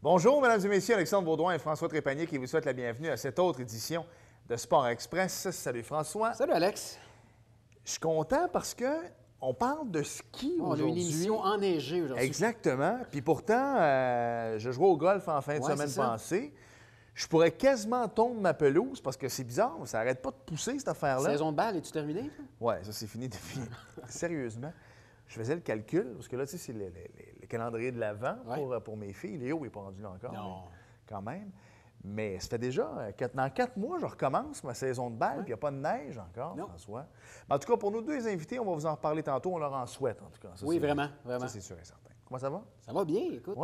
Bonjour, mesdames et messieurs, Alexandre Baudouin et François Trépanier qui vous souhaitent la bienvenue à cette autre édition de Sport Express. Salut François. Salut Alex. Je suis content parce que on parle de ski aujourd'hui. On a une émission enneigée aujourd'hui. Exactement. Puis pourtant, je jouais au golf en fin de semaine passée. Je pourrais quasiment tomber ma pelouse parce que c'est bizarre, ça n'arrête pas de pousser cette affaire-là. Saison de balle, es-tu terminé? Oui, ça c'est fini depuis. Sérieusement. Je faisais le calcul, parce que là, tu sais, c'est le calendrier de l'Avent pour mes filles. Léo n'est pas rendu là encore, Non. Quand même. Mais ça fait déjà, dans 4 mois, je recommence ma saison de balle, puis il n'y a pas de neige encore, François. Mais en tout cas, pour nos 2 invités, on va vous en reparler tantôt, on leur en souhaite, en tout cas. Ça, oui, vraiment. Ça, c'est sûr et certain. Comment ça va? Ça va bien, écoute.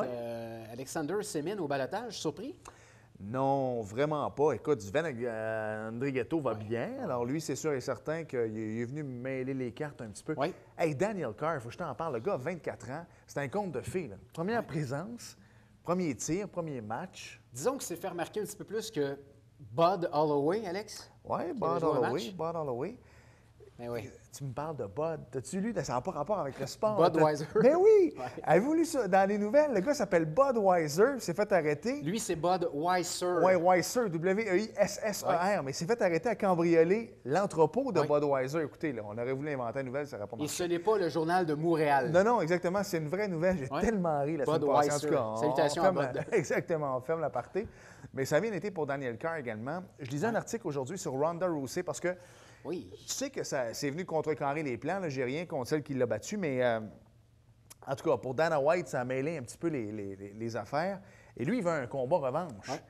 Alexander Semin au balotage, surpris? Non, vraiment pas. Écoute, Sven Andrighetto va bien. Alors lui, c'est sûr et certain qu'il est venu me mêler les cartes un petit peu. Oui. Hey, Daniel Carr, il faut que je t'en parle. Le gars a 24 ans. C'est un conte de fées. Là. Première présence, premier tir, premier match. Disons que c'est fait remarquer un petit peu plus que Bud Holloway, Alex. Oui, Bud Holloway. Mais oui. Tu me parles de Bud. T'as-tu lu? Ça n'a pas rapport avec le sport. Budweiser. Mais oui! Avez-vous lu ça dans les nouvelles? Le gars s'appelle Budweiser, il s'est fait arrêter. Lui, c'est Bud Weiser. Oui, Weiser, W-E-I-S-S-E-R. Mais il s'est fait arrêter à cambrioler l'entrepôt de Budweiser. Écoutez, là, on aurait voulu inventer une nouvelle, ça n'aurait pas marché. Et ce n'est pas le journal de Montréal. Non, exactement. C'est une vraie nouvelle. J'ai tellement ri la semaine passée. En tout cas, salutations à Bud. Exactement, on ferme la partie. Mais ça a bien été pour Daniel Carr également. Je lisais un article aujourd'hui sur Ronda Rousey parce que tu sais que c'est venu contrecarrer les plans. J'ai rien contre celle qui l'a battu, mais en tout cas, pour Dana White, ça a mêlé un petit peu les affaires. Et lui, il veut un combat revanche. Ouais.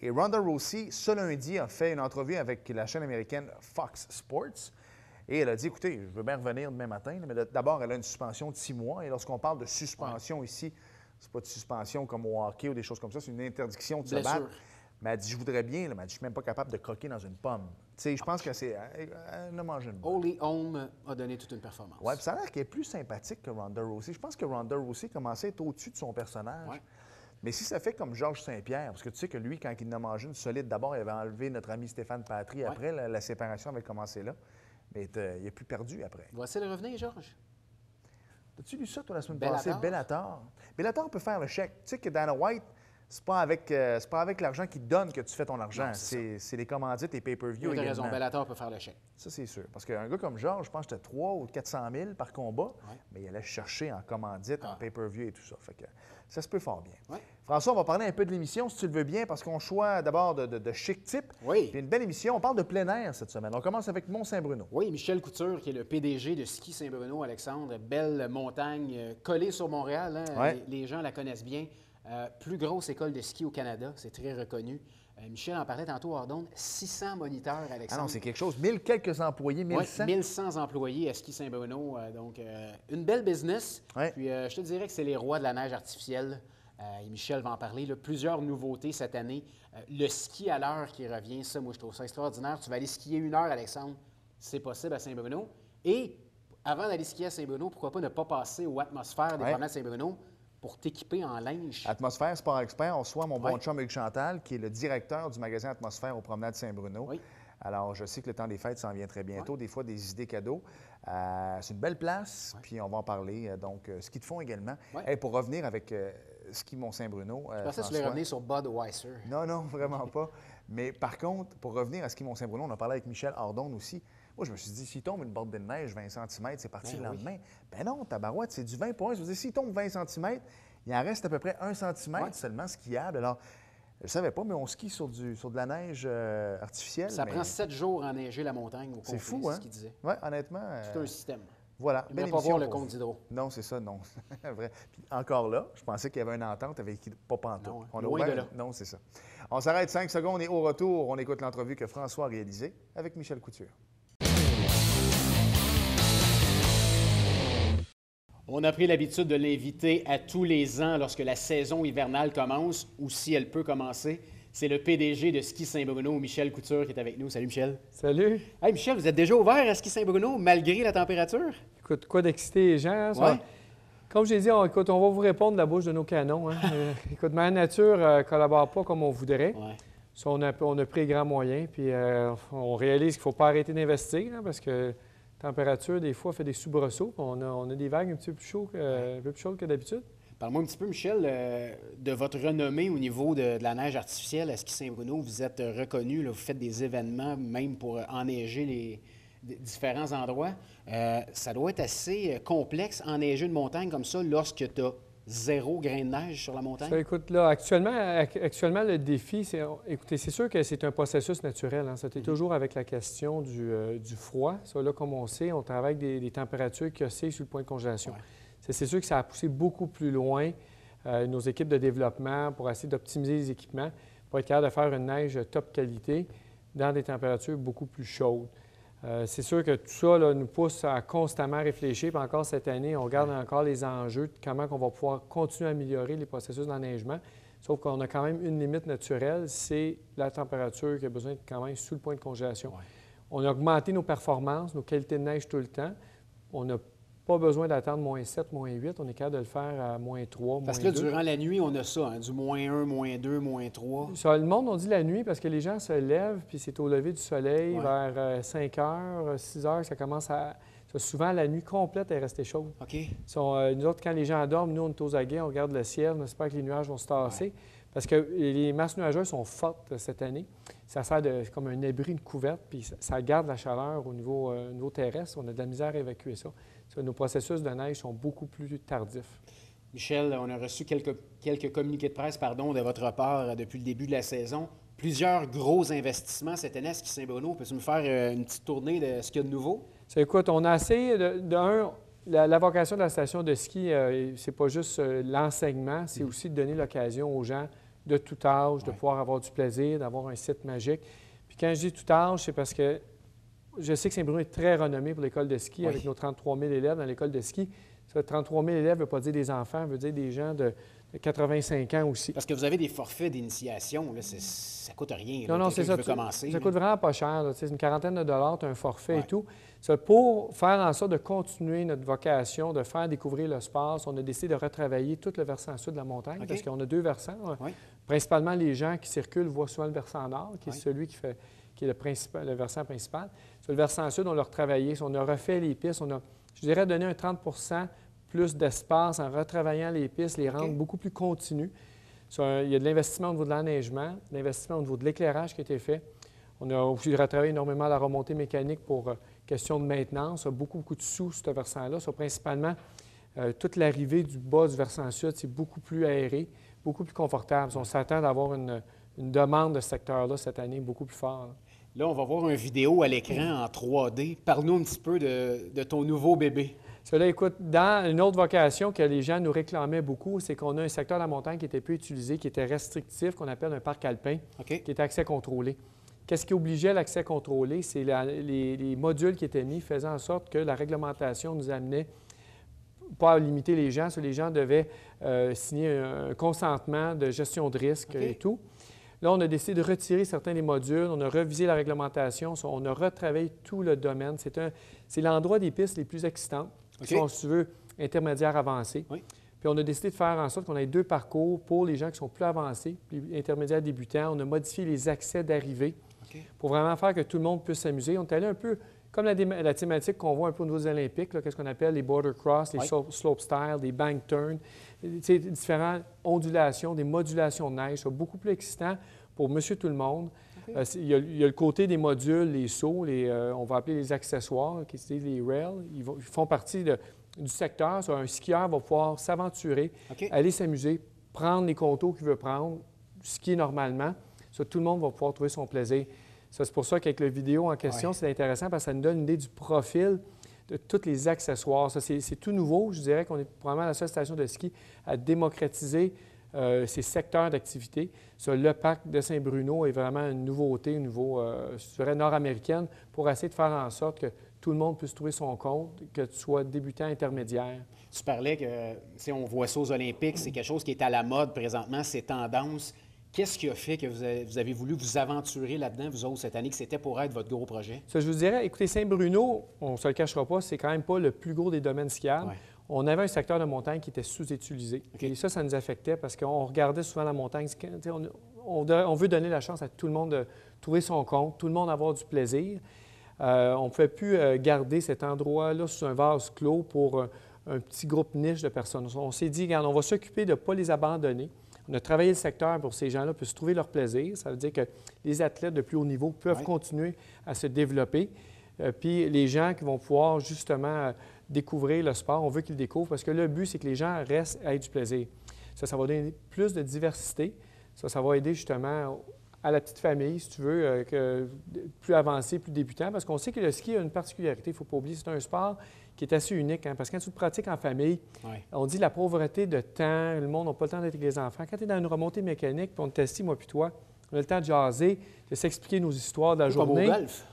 Et Ronda Rousey, ce lundi, a fait une entrevue avec la chaîne américaine Fox Sports. Et elle a dit, écoutez, je veux bien revenir demain matin, mais d'abord, elle a une suspension de 6 mois. Et lorsqu'on parle de suspension ici, c'est pas de suspension comme au hockey ou des choses comme ça, c'est une interdiction de se battre. Mais elle dit, je voudrais bien, mais elle dit, je ne suis même pas capable de croquer dans une pomme. Tu sais, je pense que c'est... Elle a mangé une boule. Holly Holm a donné toute une performance. Oui, puis ça a l'air qu'elle est plus sympathique que Ronda Rousey. Je pense que Ronda Rousey commençait à être au-dessus de son personnage. Ouais. Mais si ça fait comme Georges Saint-Pierre, parce que tu sais que lui, quand il en a mangé une solide, d'abord, il avait enlevé notre ami Stéphane Patry. Après, la séparation avait commencé là. Mais il a plus perdu après. Voici le revenir, Georges. As-tu lu ça, toi, la semaine passée? Bellator. Bellator peut faire le chèque. Tu sais que Dana White... C'est pas avec l'argent qu'il te donne que tu fais ton argent. C'est les commandites et pay-per-view également. Tu as raison, Bellator peut faire le chèque. Ça, c'est sûr. Parce qu'un gars comme Georges, je pense que c'était 300 ou 400 000 par combat, mais il allait chercher en commandite, en pay-per-view et tout ça. Fait que ça se peut fort bien. Ouais. François, on va parler un peu de l'émission, si tu le veux bien, parce qu'on choisit d'abord de chic type. Oui. Puis une belle émission. On parle de plein air cette semaine. On commence avec Mont-Saint-Bruno. Oui, Michel Couture, qui est le PDG de Ski Saint-Bruno, Alexandre. Belle montagne collée sur Montréal. Hein? Ouais. Les gens la connaissent bien. Plus grosse école de ski au Canada, c'est très reconnu. Michel en parlait tantôt hors d'onde, 600 moniteurs, Alexandre. Ah non, c'est quelque chose. 1000 quelques employés, 1100. Oui, 1100 employés à Ski Saint-Bruno. Donc, une belle business. Ouais. Puis, je te dirais que c'est les rois de la neige artificielle. Et Michel va en parler. Là, plusieurs nouveautés cette année. Le ski à l'heure qui revient, ça, moi, je trouve ça extraordinaire. Tu vas aller skier 1 heure, Alexandre. C'est possible à Saint-Bruno. Et avant d'aller skier à Saint-Bruno, pourquoi pas ne pas passer aux atmosphères des promenades Saint-Bruno pour t'équiper en linge. Atmosphère Sport Expert, on reçoit mon bon chum Hugues Chantal, qui est le directeur du magasin Atmosphère aux promenades Saint-Bruno. Oui. Alors, je sais que le temps des fêtes s'en vient très bientôt. Des fois, des idées cadeaux. C'est une belle place, puis on va en parler. Donc, ski de fond également. Hey, pour revenir avec Ski Mont-Saint-Bruno. Je pensais que tu voulais revenir sur Budweiser. Non, vraiment pas. Mais par contre, pour revenir à Ski Mont-Saint-Bruno, on a parlé avec Michel Ardon aussi. Moi, je me suis dit, s'il tombe une bordée de neige 20 cm, c'est parti le lendemain. Ben non, tabarouette, c'est du 20 points. Je veux dire, s'il tombe 20 cm, il en reste à peu près 1 cm seulement skiable. Alors, je ne savais pas, mais on skie sur de la neige artificielle. Ça prend 7 jours à neiger la montagne au complet, c'est fou, hein? C'est ce qu'il disait. Oui, honnêtement. C'est un système. Voilà. Il ne va pas voir le compte d'hydro. Non, c'est ça, non. Vrai. Puis encore là, je pensais qu'il y avait une entente avec qui pas pantoute. Non, on a loin de là. Non, c'est ça. On s'arrête 5 secondes et au retour, on écoute l'entrevue que François a réalisée avec Michel Couture. On a pris l'habitude de l'inviter à tous les ans lorsque la saison hivernale commence, ou si elle peut commencer. C'est le PDG de Ski Saint-Bruno, Michel Couture, qui est avec nous. Salut, Michel. Salut. Hey, Michel, vous êtes déjà ouvert à Ski Saint-Bruno, malgré la température? Écoute, quoi d'exciter les gens? Ça, comme j'ai dit, on va vous répondre de la bouche de nos canons. Hein. Écoute, Mère Nature ne collabore pas comme on voudrait. Ouais. Ça, on a pris les grands moyens, puis on réalise qu'il ne faut pas arrêter d'investir, hein, parce que la température, des fois, fait des soubresauts. On a des vagues un petit peu plus chaudes que d'habitude. Parle-moi un petit peu, Michel, de votre renommée au niveau de la neige artificielle à Ski Saint-Bruno. Vous êtes reconnu, là, vous faites des événements même pour enneiger les différents endroits. Ça doit être assez complexe, enneiger une montagne comme ça lorsque tu as 0 grain de neige sur la montagne? Ça, écoute, là, actuellement, le défi, c'est... Écoutez, c'est sûr que c'est un processus naturel. Hein. C'était toujours avec la question du froid. Ça, là, comme on sait, on travaille avec des températures qui oscillent sur le point de congélation. Ouais. C'est sûr que ça a poussé beaucoup plus loin nos équipes de développement pour essayer d'optimiser les équipements, pour être capable de faire une neige top qualité dans des températures beaucoup plus chaudes. C'est sûr que tout ça là, nous pousse à constamment réfléchir. Puis encore cette année, on regarde encore les enjeux de comment on va pouvoir continuer à améliorer les processus d'enneigement. Sauf qu'on a quand même une limite naturelle, c'est la température qui a besoin d'être quand même sous le point de congélation. Ouais. On a augmenté nos performances, nos qualités de neige tout le temps. On n'a pas besoin d'attendre -7, -8. On est capable de le faire à -3, Parce que là, durant la nuit, on a ça, hein, du -1, -2, -3. Ça, le monde, on dit la nuit parce que les gens se lèvent, puis c'est au lever du soleil, vers 5 heures, 6 heures, ça commence à... Souvent, la nuit complète est restée chaude. OK. Nous autres, quand les gens dorment, nous, on est aux aguets, on regarde le ciel, on espère que les nuages vont se tasser. Ouais. Parce que les masses nuageuses sont fortes cette année. Ça sert comme un abri, une couverte, puis ça garde la chaleur au niveau terrestre. On a de la misère à évacuer ça. Nos processus de neige sont beaucoup plus tardifs. Michel, on a reçu quelques communiqués de presse de votre part depuis le début de la saison. Plusieurs gros investissements cette année à Ski Saint-Bruno. Peux-tu me faire une petite tournée de ce qu'il y a de nouveau? Écoute, on a essayé la vocation de la station de ski, c'est pas juste l'enseignement, c'est aussi de donner l'occasion aux gens de tout âge de pouvoir avoir du plaisir, d'avoir un site magique. Puis quand je dis tout âge, c'est parce que je sais que Saint-Bruno est très renommé pour l'école de ski, avec nos 33 000 élèves dans l'école de ski. Ça, 33 000 élèves ne veut pas dire des enfants, veut dire des gens de 85 ans aussi. Parce que vous avez des forfaits d'initiation, là, ça ne coûte rien. Là, non, c'est ça. Ça coûte vraiment pas cher. C'est une quarantaine de dollars, tu as un forfait et tout. Ça, pour faire en sorte de continuer notre vocation, de faire découvrir le sport, on a décidé de retravailler tout le versant sud de la montagne, parce qu'on a 2 versants. Principalement, les gens qui circulent voient souvent le versant nord, qui est celui qui est le versant principal. Sur le versant sud, on l'a retravaillé. On a refait les pistes. On a, je dirais, donné un 30 plus d'espace en retravaillant les pistes, les rendre beaucoup plus continues. Il y a de l'investissement au niveau de l'enneigement, de l'investissement au niveau de l'éclairage qui a été fait. On a aussi retravaillé énormément la remontée mécanique pour question de maintenance. Il y a beaucoup de sous sur ce versant-là. Principalement, toute l'arrivée du bas du versant sud, c'est beaucoup plus aéré, beaucoup plus confortable. On s'attend d'avoir une demande de ce secteur-là cette année beaucoup plus forte. Là, on va voir une vidéo à l'écran en 3D. Parle-nous un petit peu de ton nouveau bébé. Cela, écoute, dans une autre vocation que les gens nous réclamaient beaucoup, c'est qu'on a un secteur de la montagne qui était peu utilisé, qui était restrictif, qu'on appelle un parc alpin, qui était accès contrôlé. Qu'est-ce qui obligeait l'accès contrôlé? C'est les modules qui étaient mis faisant en sorte que la réglementation nous amenait pas à limiter les gens. Les gens devaient signer un consentement de gestion de risque et tout. Là, on a décidé de retirer certains des modules, on a revisé la réglementation, on a retravaillé tout le domaine. C'est l'endroit des pistes les plus excitantes, qui sont, si tu veux, intermédiaires avancés. Puis on a décidé de faire en sorte qu'on ait 2 parcours pour les gens qui sont plus avancés, plus intermédiaires débutants. On a modifié les accès d'arrivée pour vraiment faire que tout le monde puisse s'amuser. On est allé un peu comme la thématique qu'on voit un peu au niveau des Olympiques, qu'est-ce qu'on appelle les border cross, les slope style, des bank turns, différentes ondulations, des modulations de neige. C'est beaucoup plus excitant pour monsieur tout le monde. Il y a le côté des modules, les sauts, on va appeler les accessoires, qui sont les rails. Ils font partie du secteur. Un skieur va pouvoir s'aventurer, aller s'amuser, prendre les contours qu'il veut prendre, skier normalement. Ça, tout le monde va pouvoir trouver son plaisir. C'est pour ça qu'avec la vidéo en question, c'est intéressant parce que ça nous donne une idée du profil de tous les accessoires. Ça, c'est tout nouveau. Je dirais qu'on est probablement la seule station de ski à démocratiser ces secteurs d'activité. Le parc de Saint-Bruno est vraiment une nouveauté au niveau, je dirais, nord-américaine pour essayer de faire en sorte que tout le monde puisse trouver son compte, que tu sois débutant, intermédiaire. Tu parlais que, si on voit ça aux Olympiques, c'est quelque chose qui est à la mode présentement, c'est tendance. Qu'est-ce qui a fait que vous avez voulu vous aventurer là-dedans, vous autres, cette année, que c'était pour être votre gros projet? Ça, je vous dirais, écoutez, Saint-Bruno, on ne se le cachera pas, c'est quand même pas le plus gros des domaines skiables. On avait un secteur de montagne qui était sous-utilisé. Et ça nous affectait parce qu'on regardait souvent la montagne. On veut donner la chance à tout le monde de trouver son compte, tout le monde avoir du plaisir. On ne pouvait plus garder cet endroit-là sous un vase clos pour un petit groupe niche de personnes. On s'est dit, regarde, on va s'occuper de ne pas les abandonner. On a travaillé le secteur pour que ces gens-là puissent trouver leur plaisir. Ça veut dire que les athlètes de plus haut niveau peuvent continuer à se développer. Puis les gens qui vont pouvoir justement découvrir le sport, on veut qu'ils le découvrent parce que le but, c'est que les gens restent à avoir du plaisir. Ça va donner plus de diversité. Ça va aider justement à la petite famille, si tu veux, plus avancé, plus débutant, parce qu'on sait que le ski a une particularité, il ne faut pas oublier, c'est un sport qui est assez unique, hein, parce que quand tu le pratiques en famille, on dit la pauvreté de temps, le monde n'a pas le temps d'être avec les enfants. Quand tu es dans une remontée mécanique, puis on est assis, moi puis toi, on a le temps de jaser, de s'expliquer nos histoires de la journée. Comme au golf.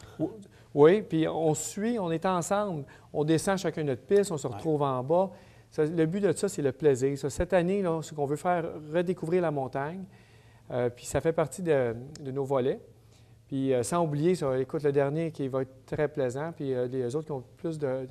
Oui, puis on suit, on est ensemble, on descend chacun notre piste, on se retrouve en bas. Le but de ça, c'est le plaisir. Cette année, là, c'est qu'on veut faire redécouvrir la montagne. Puis ça fait partie de nos volets. Puis sans oublier, ça, écoute, le dernier qui va être très plaisant, puis les autres qui ont plus de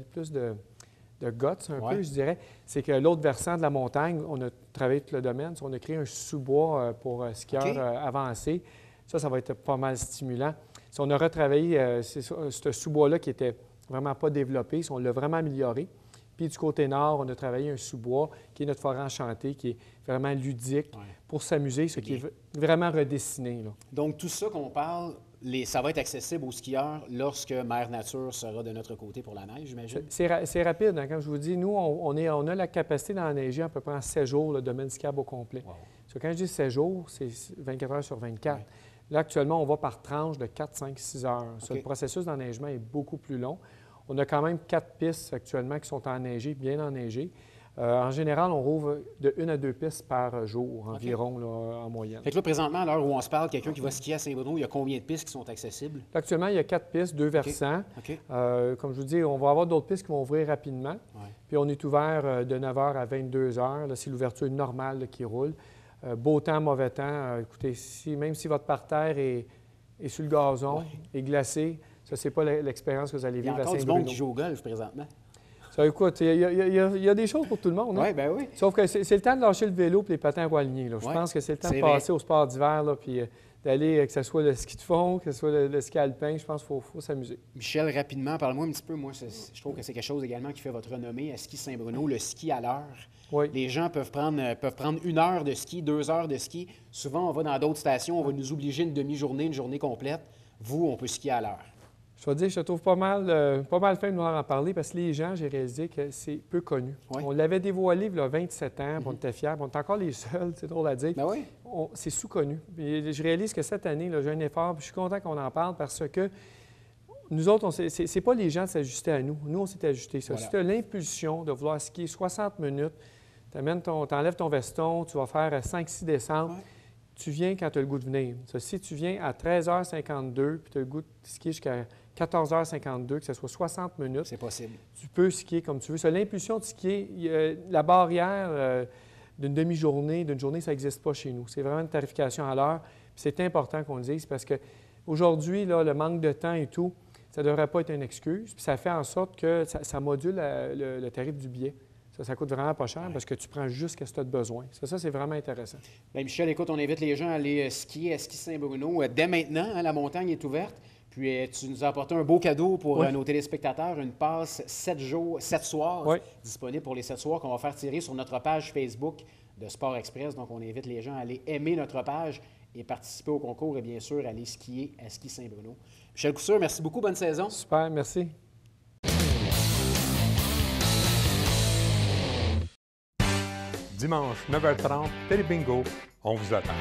guts, un peu, je dirais, c'est que l'autre versant de la montagne, on a travaillé tout le domaine, on a créé un sous-bois pour skieurs avancés. Ça va être pas mal stimulant. Si on a retravaillé ce sous-bois-là qui n'était vraiment pas développé, on l'a vraiment amélioré. Puis du côté nord, on a travaillé un sous-bois qui est notre forêt enchantée, qui est vraiment ludique pour s'amuser, ce qui est vraiment redessiné. Là. Donc, tout ça qu'on parle, ça va être accessible aux skieurs lorsque Mère Nature sera de notre côté pour la neige, j'imagine? C'est rapide. Hein? Comme je vous dis, nous, on a la capacité d'enneiger à peu près en 7 jours le domaine skiable au complet. Wow. Quand je dis 7 jours, c'est 24 heures sur 24. Oui. Là, actuellement, on va par tranche de 4, 5, 6 heures. Le processus d'enneigement est beaucoup plus long. On a quand même 4 pistes actuellement qui sont enneigées, bien enneigées. En général, on rouvre de 1 à 2 pistes par jour environ, là, en moyenne. Fait que là, présentement, à l'heure où on se parle, quelqu'un qui va skier à Saint-Bruno, il y a combien de pistes qui sont accessibles? Là, actuellement, il y a 4 pistes, 2 versants. Comme je vous dis, on va avoir d'autres pistes qui vont ouvrir rapidement. Puis on est ouvert de 9 h à 22 h. C'est l'ouverture normale là, qui roule. Beau temps, mauvais temps. Écoutez, même si votre parterre est sur le gazon, est glacé, ça, c'est pas l'expérience que vous allez vivre à Saint-Bruno. Il y a encore du monde qui joue au golf présentement. Ça, écoute, il y a des choses pour tout le monde. Hein? Oui, bien oui. Sauf que c'est le temps de lâcher le vélo et les patins à roues alignées. Je pense que c'est le temps de passer au sport d'hiver puis d'aller, que ce soit le ski de fond, que ce soit le ski alpin. Je pense qu'il faut s'amuser. Michel, rapidement, parle-moi un petit peu. Moi, je trouve que c'est quelque chose également qui fait votre renommée à Ski Saint-Bruno, le ski à l'heure. Oui. Les gens peuvent prendre 1 heure de ski, 2 heures de ski. Souvent, on va dans d'autres stations, on va nous obliger une demi-journée, une journée complète. Vous, on peut skier à l'heure. Je vais dire, je trouve pas mal fin de nous en parler parce que les gens, j'ai réalisé que c'est peu connu. Oui. On l'avait dévoilé il y a 27 ans, on était fiers, on est encore les seuls, c'est drôle à dire. Ben oui. C'est sous-connu. Et je réalise que cette année, j'ai un effort, puis je suis content qu'on en parle parce que nous autres, c'est pas les gens de s'ajuster à nous. Nous, on s'est ajustés. Voilà. Si tu as l'impulsion de vouloir skier 60 minutes, tu enlèves ton veston, tu vas faire 5-6 descentes. Tu viens quand tu as le goût de venir. Si tu viens à 13h52 puis tu as le goût de skier jusqu'à 14h52, que ce soit 60 minutes, c'est possible. Tu peux skier comme tu veux. L'impulsion de skier, la barrière d'une demi-journée, d'une journée, ça n'existe pas chez nous. C'est vraiment une tarification à l'heure. C'est important qu'on le dise parce qu'aujourd'hui, le manque de temps et tout, ça ne devrait pas être une excuse. Puis ça fait en sorte que ça module le tarif du billet. Ça coûte vraiment pas cher parce que tu prends juste ce que tu as besoin. Ça, c'est vraiment intéressant. Bien, Michel, écoute, on invite les gens à aller skier à Ski Saint-Bruno. Dès maintenant, hein, la montagne est ouverte. Puis tu nous as apporté un beau cadeau pour nos téléspectateurs, une passe 7 jours, 7 soirs, disponible pour les 7 soirs qu'on va faire tirer sur notre page Facebook de Sport Express. Donc, on invite les gens à aller aimer notre page et participer au concours et bien sûr aller skier à Ski Saint-Bruno. Michel Coussure, merci beaucoup. Bonne saison. Super, merci. Dimanche, 9h30, Télé Bingo, on vous attend.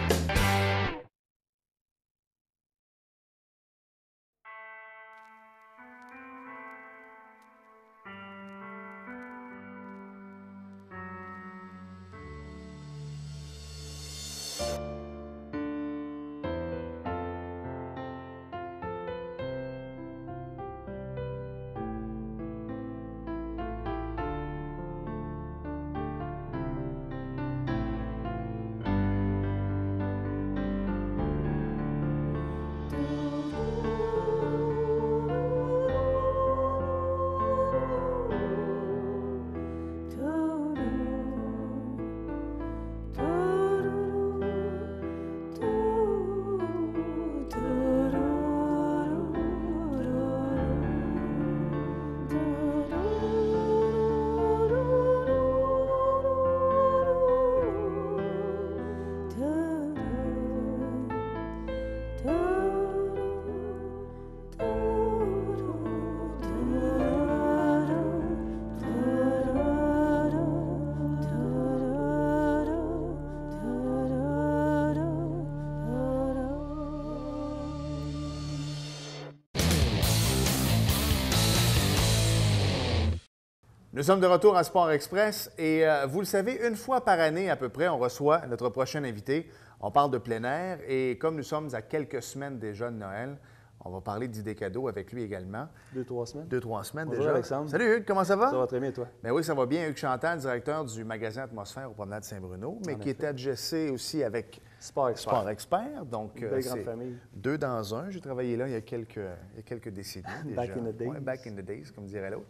Nous sommes de retour à Sport Express et vous le savez, une fois par année à peu près, on reçoit notre prochain invité. On parle de plein air et comme nous sommes à quelques semaines déjà de Noël, on va parler d'idées cadeaux avec lui également. 2-3 semaines. 2-3 semaines Bonjour déjà. Alexandre. Salut Hugues, comment ça va? Ça va très bien, toi? Bien oui, ça va bien. Hugues Chantal, directeur du magasin Atmosphère au Promenade Saint-Bruno, mais qui est adjacé aussi avec Sport Expert. Sport Expert. Donc, une belle grande famille. 2 dans 1. J'ai travaillé là il y a quelques décennies déjà. Back in the days. Ouais, back in the days, comme dirait l'autre.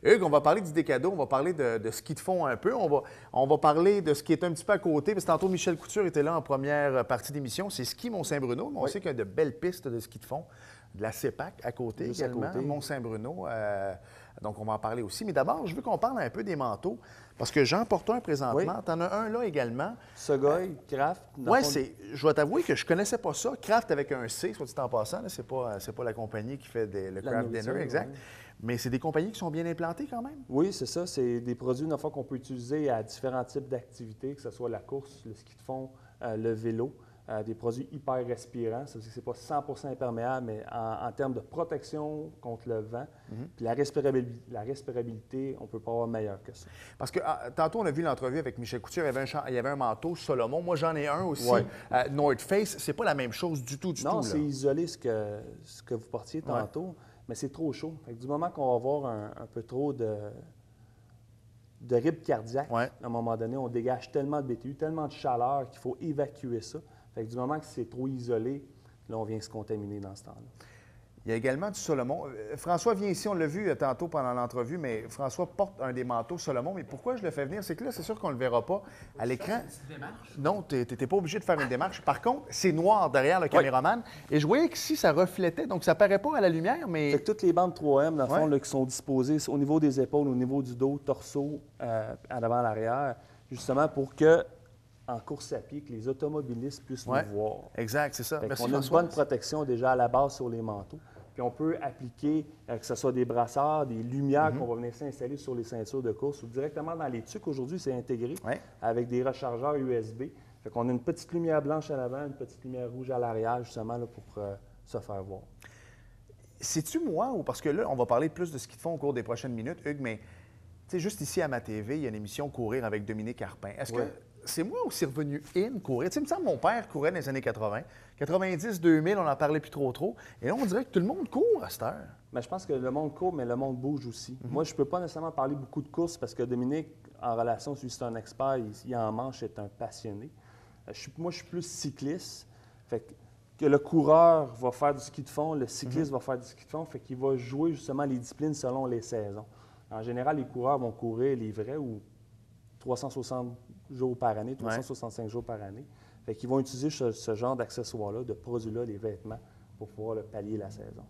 Hugues, on va parler d'idées cadeaux, on va parler de ski de fond un peu, on va parler de ce qui est un petit peu à côté, parce que tantôt Michel Couture était là en première partie d'émission, c'est Ski Mont-Saint-Bruno, mais on sait qu'il y a de belles pistes de ski de fond, de la CEPAC à côté juste également, à côté. Mont-Saint-Bruno, donc on va en parler aussi. Mais d'abord, je veux qu'on parle un peu des manteaux, parce que j'en porte un présentement, Oui. tu en as un là également. Sugoi, Kraft. Oui, je dois t'avouer que je ne connaissais pas ça. Kraft avec un C, soit dit en passant, ce n'est pas la compagnie qui fait le Kraft Dinner, exact. Ouais. Mais c'est des compagnies qui sont bien implantées quand même. Oui, c'est ça. C'est des produits, une fois qu'on peut utiliser à différents types d'activités, que ce soit la course, le ski de fond, le vélo. Des produits hyper respirants. Ça veut dire que ce n'est pas 100 imperméable, mais en termes de protection contre le vent, puis la respirabilité, on ne peut pas avoir meilleur que ça. Parce que tantôt, on a vu l'entrevue avec Michel Couture, il y avait un manteau Solomon. Moi, j'en ai un aussi. Ouais. North Face, c'est pas la même chose du tout, Non, là. c'est isolé ce que vous portiez tantôt, mais c'est trop chaud. Fait que du moment qu'on va avoir un peu trop de rythme cardiaque, à un moment donné, on dégage tellement de BTU, tellement de chaleur qu'il faut évacuer ça. Fait que du moment que c'est trop isolé, là, on vient se contaminer dans ce temps-là. Il y a également du Solomon. François vient ici, on l'a vu tantôt pendant l'entrevue, mais François porte un des manteaux Solomon. Mais pourquoi je le fais venir? C'est que là, c'est sûr qu'on ne le verra pas à l'écran. C'est une démarche? Non, tu n'étais pas obligé de faire une démarche. Par contre, c'est noir derrière le caméraman. Et je voyais que si ça reflétait, donc ça ne paraît pas à la lumière, mais... Fait que toutes les bandes 3M, dans le fond, là, qui sont disposées au niveau des épaules, au niveau du dos, torseau, en avant, à l'arrière, justement pour que en course à pied, que les automobilistes puissent nous voir. Exact, c'est ça. On a une bonne protection déjà à la base sur les manteaux. Puis on peut appliquer, que ce soit des brassards, des lumières qu'on va venir s'installer sur les ceintures de course ou directement dans les tucs. Aujourd'hui, c'est intégré avec des rechargeurs USB. Fait qu'on a une petite lumière blanche à l'avant, une petite lumière rouge à l'arrière, justement, là, pour se faire voir. C'est-tu moi ou parce que là, on va parler plus de ce qu'ils font au cours des prochaines minutes, Hugues, mais tu sais, juste ici à ma TV, il y a une émission Courir avec Dominique Harpin. Est-ce que c'est moi ou c'est revenu courir? Tu sais, il me semble que mon père courait dans les années 80. 90, 2000, on n'en parlait plus trop. Et là, on dirait que tout le monde court à cette heure. Bien, je pense que le monde court, mais le monde bouge aussi. Moi, je ne peux pas nécessairement parler beaucoup de courses parce que Dominique, en relation, c'est un expert, il en manche, est un passionné. Moi, je suis plus cycliste. Fait que le coureur va faire du ski de fond, le cycliste va faire du ski de fond, fait qu'il va jouer justement les disciplines selon les saisons. En général, les coureurs vont courir les vrais ou 360 jours par année, 365 jours par année. Fait qu'ils vont utiliser ce genre d'accessoires-là, de produits-là, les vêtements, pour pouvoir pallier la saison.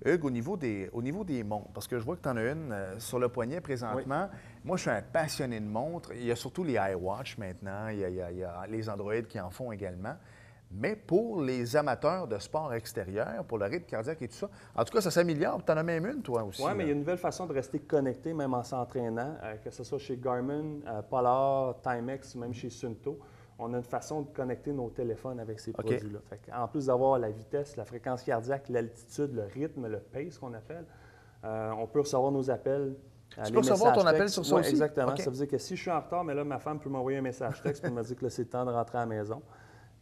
Hugues, au niveau des montres, parce que je vois que tu en as une sur le poignet présentement. Moi, je suis un passionné de montres. Il y a surtout les iWatch maintenant. Il y a les Android qui en font également. Mais pour les amateurs de sport extérieur, pour le rythme cardiaque et tout ça, en tout cas, ça s'améliore. Tu en as même une, toi aussi. Oui, mais il y a une nouvelle façon de rester connecté, même en s'entraînant, que ce soit chez Garmin, Polar, Timex, même chez Sunto. On a une façon de connecter nos téléphones avec ces produits-là. En plus d'avoir la vitesse, la fréquence cardiaque, l'altitude, le rythme, le pace qu'on appelle, on peut recevoir nos appels. Tu peux recevoir ton appel sur ça aussi? Exactement. Ça veut dire que si je suis en retard, mais là, ma femme peut m'envoyer un message texte pour me dire que là, c'est le temps de rentrer à la maison.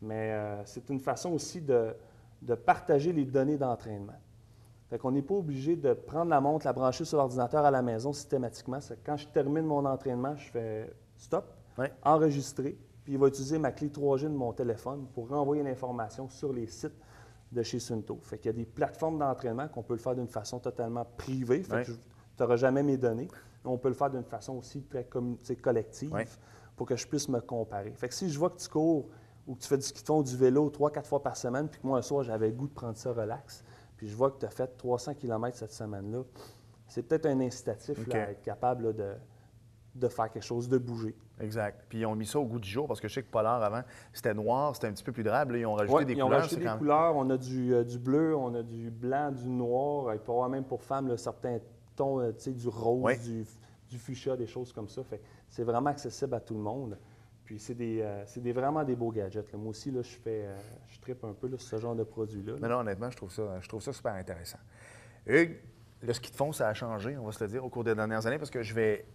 Mais c'est une façon aussi de partager les données d'entraînement. Fait qu'on n'est pas obligé de prendre la montre, la brancher sur l'ordinateur à la maison systématiquement. Quand je termine mon entraînement, je fais stop, enregistrer, puis il va utiliser ma clé 3G de mon téléphone pour renvoyer l'information sur les sites de chez Sunto. Fait qu'il y a des plateformes d'entraînement qu'on peut le faire d'une façon totalement privée. Fait que tu n'auras jamais mes données. On peut le faire d'une façon aussi très collective pour que je puisse me comparer. Fait que si je vois que tu cours ou que tu fais du ski de fond, du vélo 3-4 fois par semaine, puis que moi, un soir, j'avais le goût de prendre ça relax, puis je vois que tu as fait 300 km cette semaine-là, c'est peut-être un incitatif là, à être capable là, de faire quelque chose, de bouger. Exact. Puis ils ont mis ça au goût du jour, parce que je sais que Polar, avant, c'était noir, c'était un petit peu plus drable. Là, ils ont rajouté des couleurs. Ils ont rajouté des couleurs. On a du bleu, on a du blanc, du noir. Il peut y avoir même pour femmes là, certains tons, du rose, du fuchsia, des choses comme ça. Fait c'est vraiment accessible à tout le monde. Puis c'est vraiment des beaux gadgets. Là. Moi aussi, là, je trippe un peu là, sur ce genre de produit-là. Non, honnêtement, je trouve ça super intéressant. Hugues, le ski de fond, ça a changé, on va se le dire, au cours des dernières années, parce que je vais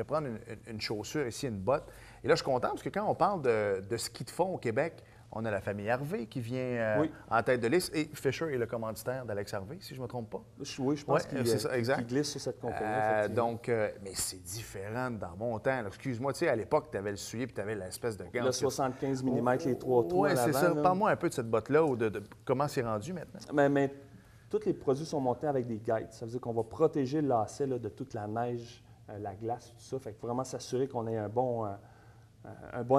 prendre une chaussure ici, une botte. Et là, je suis content parce que quand on parle de ski de fond au Québec, on a la famille Harvey qui vient en tête de liste. Et Fisher est le commanditaire d'Alex Harvey, si je ne me trompe pas. Oui, je pense qu'il glisse sur cette compagnie. Mais c'est différent dans mon temps. Excuse-moi, tu sais, à l'époque, tu avais le soulier et tu avais l'espèce de gant. Le 75 mm, les 3 trous à l'avant. Oui, c'est ça. Parle-moi un peu de cette botte-là ou de comment c'est rendu maintenant. Mais tous les produits sont montés avec des guides. Ça veut dire qu'on va protéger le lacet de toute la neige, la glace, tout ça. Fait qu'il faut vraiment s'assurer qu'on ait un bon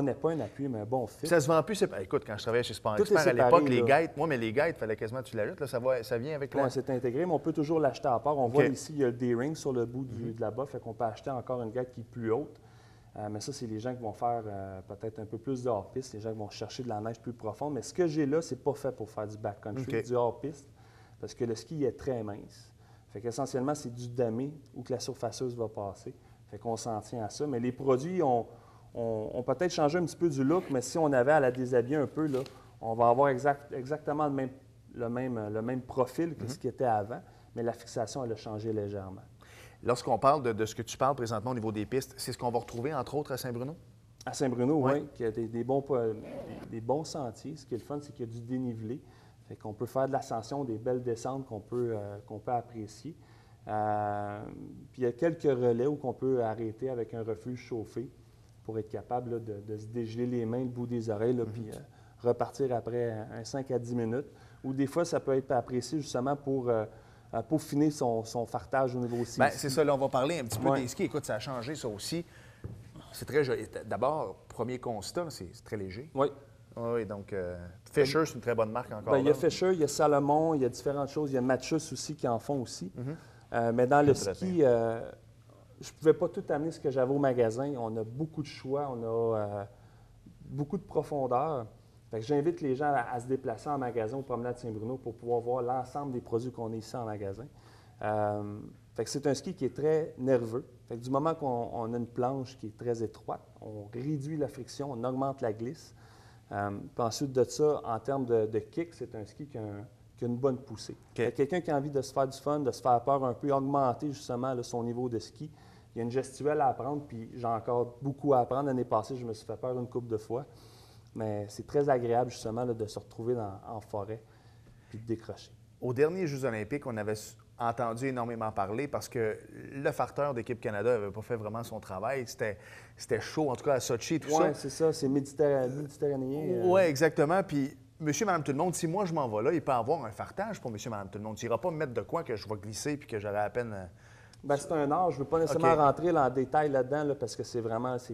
appui, mais un bon fit. Ça se vend plus. Écoute, quand je travaillais chez Sport Expert, à l'époque, les guides, il fallait quasiment que tu l'ajoutes. Ça vient avec là. C'est intégré, mais on peut toujours l'acheter à part. On voit ici, il y a le D-ring sur le bout de la bas, fait qu'on peut acheter encore une guide qui est plus haute. Mais ça, c'est les gens qui vont faire peut-être un peu plus de hors-piste, les gens qui vont chercher de la neige plus profonde. Mais ce que j'ai là, c'est pas fait pour faire du backcountry, du hors-piste, parce que le ski est très mince. Fait qu'essentiellement, c'est du damé où que la surfaceuse va passer. Fait qu'on s'en tient à ça. Mais les produits ont peut-être changé un petit peu du look, mais si on avait à la déshabiller un peu, là, on va avoir exactement le même profil que ce qui était avant, mais la fixation, elle a changé légèrement. Lorsqu'on parle de ce que tu parles présentement au niveau des pistes, c'est ce qu'on va retrouver, entre autres, à Saint-Bruno? À Saint-Bruno, oui, qui a des bons sentiers. Ce qui est le fun, c'est qu'il y a du dénivelé. Fait qu'on peut faire de l'ascension, des belles descentes qu'on peut apprécier. Puis il y a quelques relais où on peut arrêter avec un refuge chauffé pour être capable de se dégeler les mains, le bout des oreilles, puis repartir après un 5 à 10 minutes. Ou des fois, ça peut être apprécié justement pour peaufiner son fartage au niveau ski. Bien, c'est ça, là, on va parler un petit peu des skis. Écoute, ça a changé, ça aussi. C'est très joli. D'abord, premier constat, c'est très léger. Oui. Oui, donc Fisher, c'est une très bonne marque encore. Bien, il y a Fisher, il y a Salomon, il y a différentes choses. Il y a Matchus aussi qui en font aussi. Mais dans le ski, je ne pouvais pas tout amener ce que j'avais au magasin. On a beaucoup de choix, on a beaucoup de profondeur. Fait que j'invite les gens à se déplacer en magasin au Promenade Saint-Bruno pour pouvoir voir l'ensemble des produits qu'on a ici en magasin. Fait que c'est un ski qui est très nerveux. Fait que du moment qu'on a une planche qui est très étroite, on réduit la friction, on augmente la glisse. Puis ensuite de ça, en termes de kick, c'est un ski qui a une bonne poussée. Quelqu'un qui a envie de se faire du fun, de se faire peur un peu, augmenter justement son niveau de ski. Il y a une gestuelle à apprendre, puis j'ai encore beaucoup à apprendre. L'année passée, je me suis fait peur une couple de fois. Mais c'est très agréable justement de se retrouver en forêt puis de décrocher. Aux derniers Jeux olympiques, on avait entendu énormément parler parce que le farteur d'Équipe Canada n'avait pas fait vraiment son travail. C'était chaud, en tout cas à Sochi et tout ça. Oui, c'est ça, c'est méditerranéen. Oui, exactement. Puis monsieur, madame, tout le monde, si moi je m'en vais là, il peut avoir un fartage pour monsieur, madame, tout le monde. Tu n'iras pas me mettre de quoi que je vais glisser puis que j'aurai à peine... Bien, c'est un art. Je ne veux pas nécessairement rentrer en détail là-dedans parce que c'est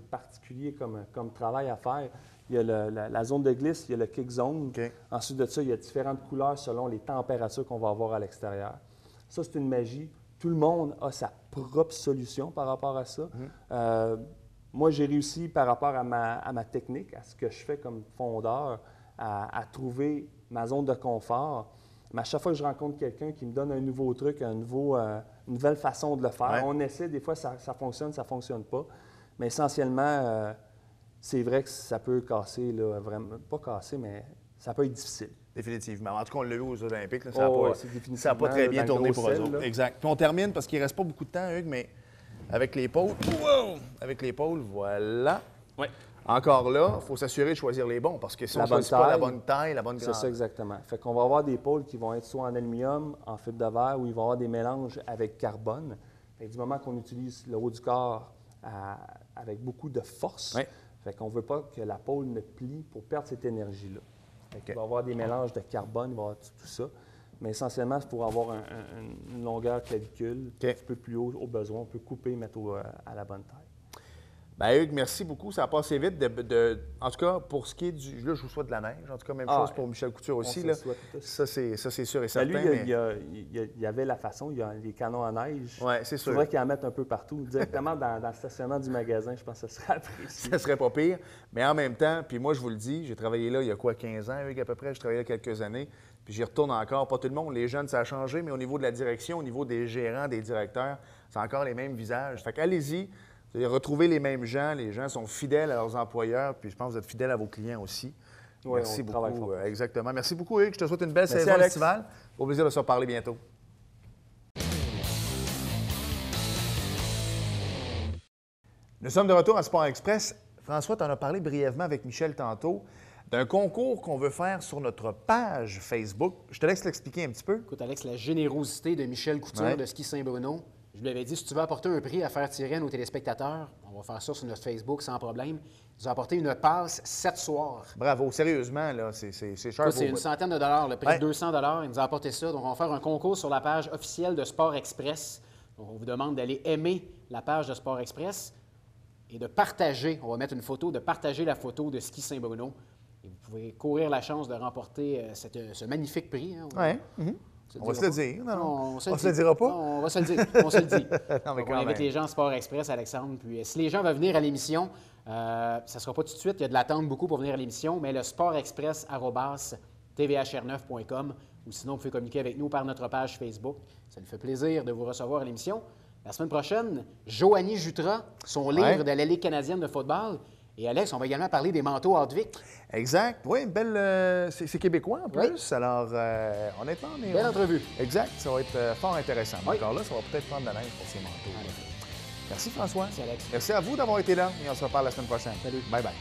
particulier comme travail à faire. Il y a la zone de glisse, il y a le kick zone. Ensuite de ça, il y a différentes couleurs selon les températures qu'on va avoir à l'extérieur. Ça, c'est une magie. Tout le monde a sa propre solution par rapport à ça. Moi, j'ai réussi par rapport à ma technique, à ce que je fais comme fondeur, à trouver ma zone de confort. Mais à chaque fois que je rencontre quelqu'un qui me donne un nouveau truc, une nouvelle façon de le faire, on essaie, des fois ça fonctionne, ça ne fonctionne pas. Mais essentiellement, c'est vrai que ça peut casser, là, vraiment, pas casser, mais ça peut être difficile. Définitivement. En tout cas, on l'a vu aux Olympiques. Là, ça n'a pas très bien tourné pour eux autres. Exact. Puis on termine parce qu'il ne reste pas beaucoup de temps, Hugues, mais avec l'épaule. Wow! Avec l'épaule, voilà. Oui. Encore là, il faut s'assurer de choisir les bons parce que si on ne choisit pas la bonne taille, la bonne grandeur. C'est ça exactement. Fait qu'on va avoir des pôles qui vont être soit en aluminium, en fibre de verre, ou ils vont avoir des mélanges avec carbone. Fait que du moment qu'on utilise le haut du corps avec beaucoup de force, fait qu'on ne veut pas que la pôle ne plie pour perdre cette énergie-là. Il va y avoir des mélanges de carbone, il va y avoir tout ça. Mais essentiellement, c'est pour avoir une longueur clavicule un petit peu plus haut au besoin. On peut couper et mettre à la bonne taille. Bien, Hugues, merci beaucoup. Ça a passé vite. En tout cas, pour ce qui est du... Là, je vous souhaite de la neige. En tout cas, même chose pour Michel Couture aussi. Là. Ça, c'est sûr et certain. Lui, il y avait la façon. Il y a les canons à neige. Oui, c'est sûr. Il faudrait qu'il en mette un peu partout. Directement dans le stationnement du magasin, je pense que ça serait apprécié. Ça serait pas pire. Mais en même temps, puis moi, je vous le dis, j'ai travaillé là il y a 15 ans, Hugues, à peu près. Je travaillais là quelques années. Puis j'y retourne encore. Pas tout le monde. Les jeunes, ça a changé. Mais au niveau de la direction, au niveau des gérants, des directeurs, c'est encore les mêmes visages. Fait qu'allez-y. Retrouvez les mêmes gens. Les gens sont fidèles à leurs employeurs, puis je pense que vous êtes fidèles à vos clients aussi. Oui, merci beaucoup. Exactement. Merci beaucoup, Hugues. Je te souhaite une belle saison estivale. Au plaisir de se reparler bientôt. Nous sommes de retour à Sport Express. François, tu en as parlé brièvement avec Michel tantôt d'un concours qu'on veut faire sur notre page Facebook. Je te laisse l'expliquer un petit peu. Écoute, Alex, la générosité de Michel Couture de Ski Saint-Bruno. Je lui avais dit, si tu veux apporter un prix à faire tirer à nos téléspectateurs, on va faire ça sur notre Facebook sans problème. Ils ont apporté une passe 7 soirs. Bravo, sérieusement, là, c'est cher. C'est une centaine de dollars, le prix de 200 $. Ils nous ont apporté ça. Donc, on va faire un concours sur la page officielle de Sport Express. Donc, on vous demande d'aller aimer la page de Sport Express et de partager. On va mettre une photo, de partager la photo de Ski Saint-Bruno. Et vous pouvez courir la chance de remporter ce magnifique prix. Hein. On va se le dire. On se le dira pas? Non, on va se le dire. On se le dit. Non, mais on invite les gens à Sport Express, Alexandre. Puis si les gens veulent venir à l'émission, ça ne sera pas tout de suite. Il y a de l'attente beaucoup pour venir à l'émission, mais le sportexpress@tvhr9.com ou sinon, vous pouvez communiquer avec nous par notre page Facebook. Ça nous fait plaisir de vous recevoir à l'émission. La semaine prochaine, Joanie Jutra, son livre de la Ligue canadienne de football. Et Alex, on va également parler des manteaux Hardwick. Exact. Oui, une belle. C'est québécois en plus. Oui. Alors, honnêtement, on est. Belle entrevue. Exact. Ça va être fort intéressant. Oui. Encore là, ça va peut-être prendre de la neige pour ces manteaux. Merci, François. Merci, Alex. Merci à vous d'avoir été là et on se reparle la semaine prochaine. Salut. Bye bye.